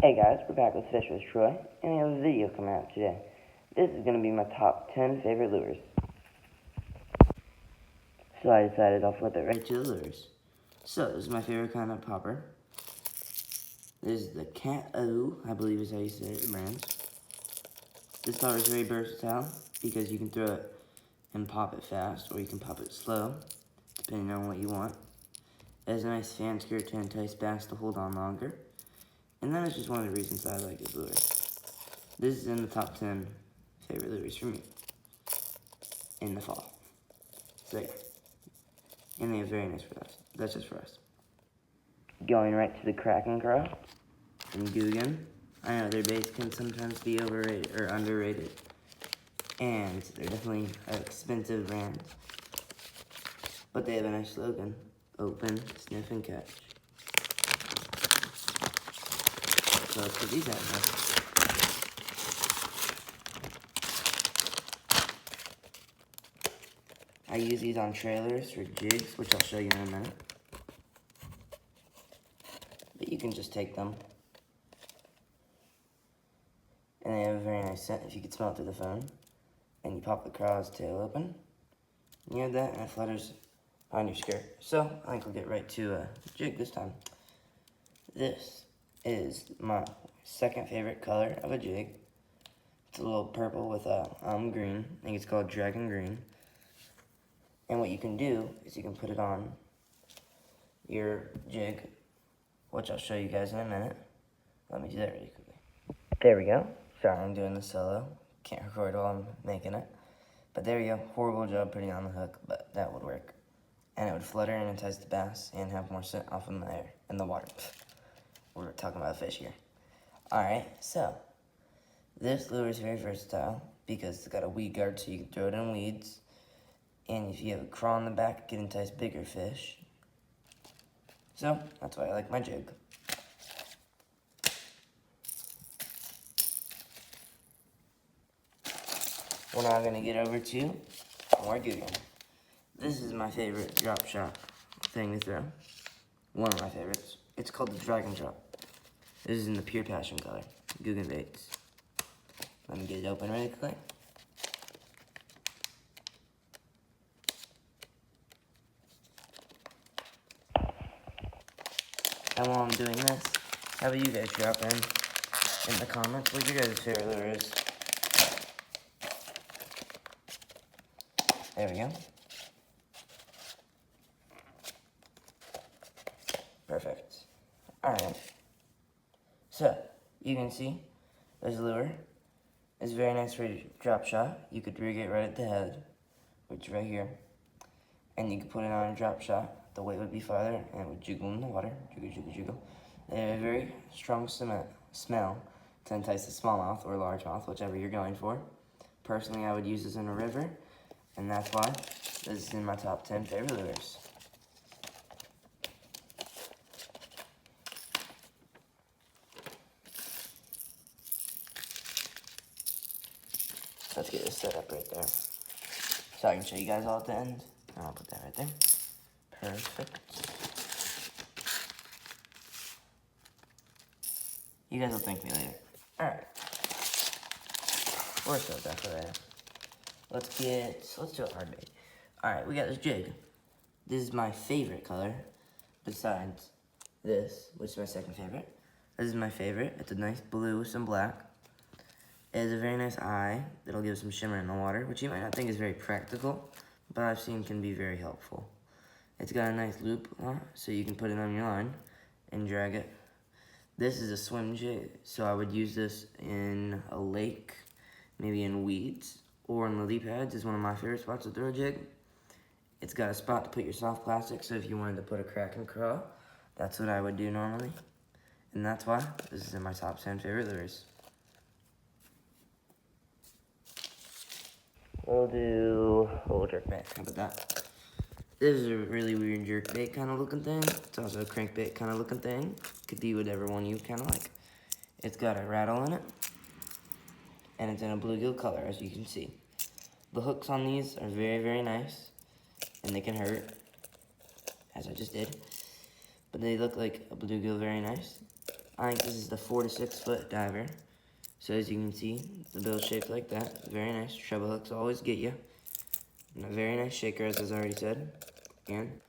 Hey guys, we're back with Fish with Troy, and we have a video coming out today. This is going to be my top 10 favorite lures. So I decided I'll flip it right to the lures. So this is my favorite kind of popper. This is the Cat O, I believe is how you say it, the brand. This lure is very versatile because you can throw it and pop it fast, or you can pop it slow, depending on what you want. It has a nice fan skirt to entice bass to hold on longer. And that is just one of the reasons I like this lure. This is in the top 10 favorite lures for me in the fall. So yeah. And they have very nice for us. That's just for us. Going right to the Kraken Craw from Googan. I know their baits can sometimes be overrated or underrated. And they're definitely an expensive brand. But they have a nice slogan. Open, sniff, and catch. So let's put these out now. I use these on trailers for jigs, which I'll show you in a minute. But you can just take them. And they have a very nice scent if you can smell it through the phone. And you pop the craw's tail open. You have that and it flutters on your skirt. So I think we'll get right to a jig this time. This is my second favorite color of a jig. It's a little purple with a green. I think it's called Dragon Green. And what you can do is you can put it on your jig, which I'll show you guys in a minute. Let me do that really quickly. There we go. Sorry, I'm doing this solo. Can't record while I'm making it. But there we go. Horrible job putting it on the hook, but that would work. And it would flutter and entice the bass and have more scent off in the air, in the water. We're talking about fish here. Alright, so this lure is very versatile because it's got a weed guard so you can throw it in weeds. And if you have a craw in the back, it can entice bigger fish. So, that's why I like my jig. We're now going to get over to more Googan. This is my favorite drop shot thing to throw. One of my favorites. It's called the Dragon Drop. This is in the Pure Passion color. Googan baits. Let me get it open really quick. And while I'm doing this, how about you guys drop in the comments what your guys' favorite lure is? There we go. Perfect. Alright. So, you can see this lure is very nice for a drop shot. You could rig it right at the head, which is right here. And you could put it on a drop shot. The weight would be farther and it would jiggle in the water. Jiggle, jiggle, jiggle. They have a very strong smell to entice the smallmouth or largemouth, whichever you're going for. Personally, I would use this in a river, and that's why this is in my top 10 favorite lures. Let's get this set up right there, so I can show you guys all at the end. I'll put that right there. Perfect. You guys will thank me later. Alright. We're so done for that. Let's do a hard bait. Alright, we got this jig. This is my favorite color, besides this, which is my second favorite. This is my favorite. It's a nice blue with some black. It has a very nice eye that'll give some shimmer in the water, which you might not think is very practical, but I've seen can be very helpful. It's got a nice loop on it, so you can put it on your line and drag it. This is a swim jig, so I would use this in a lake, maybe in weeds, or in lily pads is one of my favorite spots to throw a jig. It's got a spot to put your soft plastic, so if you wanted to put a Kraken Craw, that's what I would do normally. And that's why this is in my top 10 favorite lures. We'll do a little jerkbait. How about that? This is a really weird jerkbait kind of looking thing. It's also a crankbait kind of looking thing. Could be whatever one you kind of like. It's got a rattle in it. And it's in a bluegill color, as you can see. The hooks on these are very, very nice. And they can hurt, as I just did. But they look like a bluegill very nice. I think this is the 4 to 6 foot diver. So as you can see, the bill's shaped like that. Very nice. Treble hooks always get you. And a very nice shaker, as I already said. And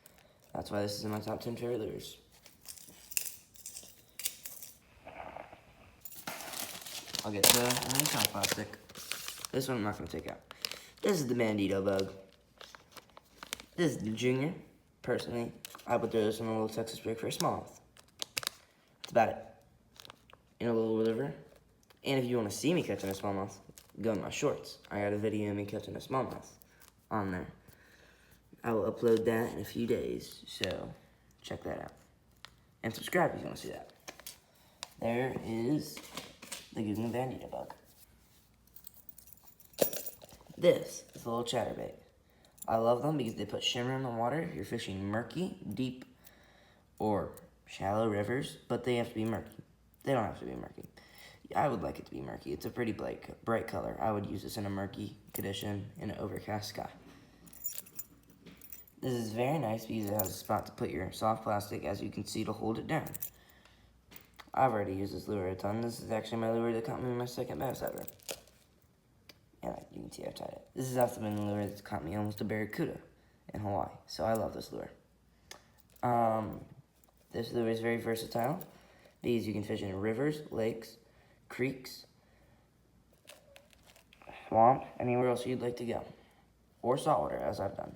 that's why this is in my top 10 favorite lures. I'll get to another top plastic. This one I'm not going to take out. This is the Bandito bug. This is the Junior. Personally, I would throw this in a little Texas rig for a smallmouth. That's about it. In a little river. And if you want to see me catching a smallmouth, go in my shorts. I got a video of me catching a smallmouth on there. I will upload that in a few days, so check that out. And subscribe if you want to see that. There is the Googan Bandito bug. This is a little chatterbait. I love them because they put shimmer in the water if you're fishing murky, deep, or shallow rivers, but they have to be murky. They don't have to be murky. I would like it to be murky. It's a pretty bright color. I would use this in a murky condition in an overcast sky. This is very nice because it has a spot to put your soft plastic, as you can see, to hold it down. I've already used this lure a ton. This is actually my lure that caught me my second bass ever. And you can see I've tied it. This is also been the lure that's caught me almost a barracuda in Hawaii. So I love this lure. This lure is very versatile. These you can fish in rivers, lakes, creeks, swamps, anywhere else you'd like to go. Or saltwater, as I've done.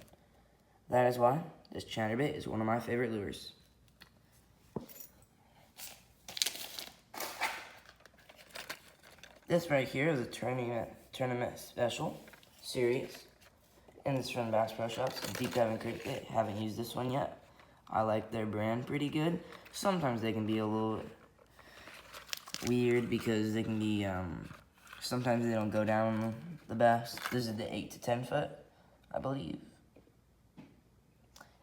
That is why this chatterbait is one of my favorite lures. This right here is a tournament special series. And it's from Bass Pro Shops, Deep Diving Crankbait. Haven't used this one yet. I like their brand pretty good. Sometimes they can be a little weird because they can be, sometimes they don't go down the best. This is the 8 to 10 foot, I believe.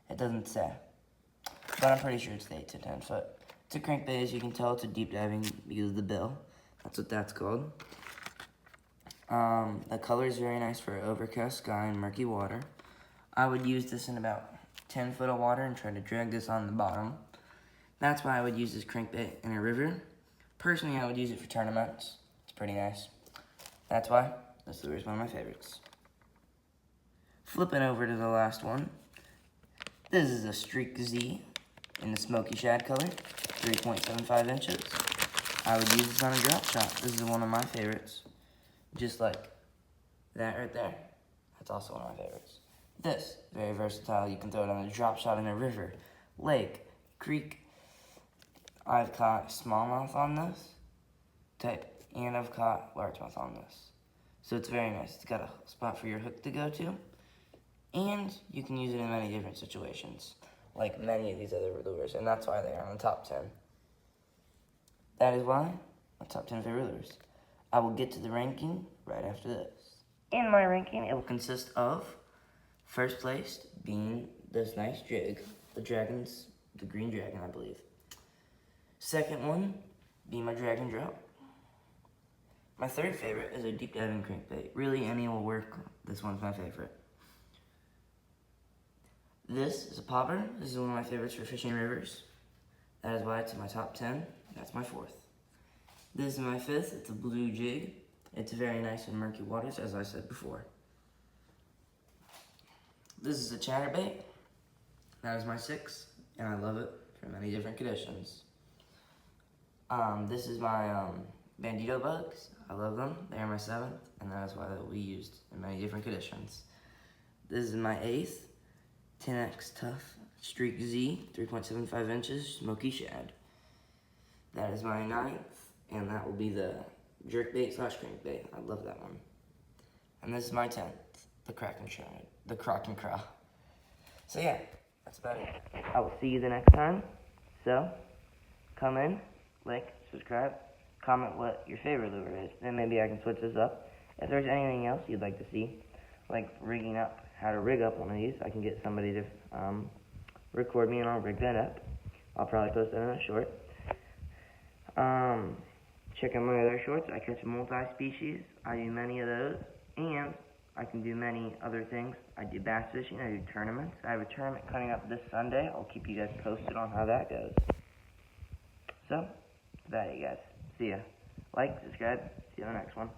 It doesn't say, but I'm pretty sure it's the 8 to 10 foot. It's a crankbait, as you can tell. It's a deep diving because of the bill. That's what that's called. The color is very nice for overcast sky and murky water. I would use this in about 10 foot of water and try to drag this on the bottom. That's why I would use this crankbait in a river. Personally, I would use it for tournaments. It's pretty nice. That's why this lure is one of my favorites. Flipping over to the last one. This is a Streak Z in the smoky shad color, 3.75 inches. I would use this on a drop shot. This is one of my favorites. Just like that right there. That's also one of my favorites. This, very versatile. You can throw it on a drop shot in a river, lake, creek. I've caught smallmouth on this type, and I've caught largemouth on this. So it's very nice. It's got a spot for your hook to go to. And you can use it in many different situations, like many of these other lures, and that's why they are on the top 10. That is why my top 10 favorite lures. I will get to the ranking right after this. In my ranking, it will consist of first place being this nice jig, the green dragon, I believe. Second one being my dragon drop. My third favorite is a deep diving crankbait. Really, any will work. This one's my favorite. This is a popper. This is one of my favorites for fishing rivers. That is why it's in my top 10. That's my fourth. This is my fifth. It's a blue jig. It's very nice in murky waters, as I said before. This is a chatterbait. That is my sixth, and I love it for many different conditions. This is my Bandito bugs. I love them. They are my seventh, and that is why they'll be used in many different conditions. This is my eighth. 10X Tough Streak Z, 3.75 inches, smoky shad. That is my ninth, and that will be the jerkbait / crankbait. I love that one. And this is my 10th, the Kraken Craw. So yeah, that's about it. I will see you the next time. So, come in, like, subscribe, comment what your favorite lure is. Then maybe I can switch this up. If there's anything else you'd like to see, like rigging up, how to rig up one of these, I can get somebody to record me and I'll rig that up. I'll probably post that in a short. Check out my other shorts. I catch multi-species. I do many of those. And I can do many other things. I do bass fishing. I do tournaments. I have a tournament coming up this Sunday. I'll keep you guys posted on how that goes. So, Bye, you guys. See ya. Like, subscribe. See you on the next one.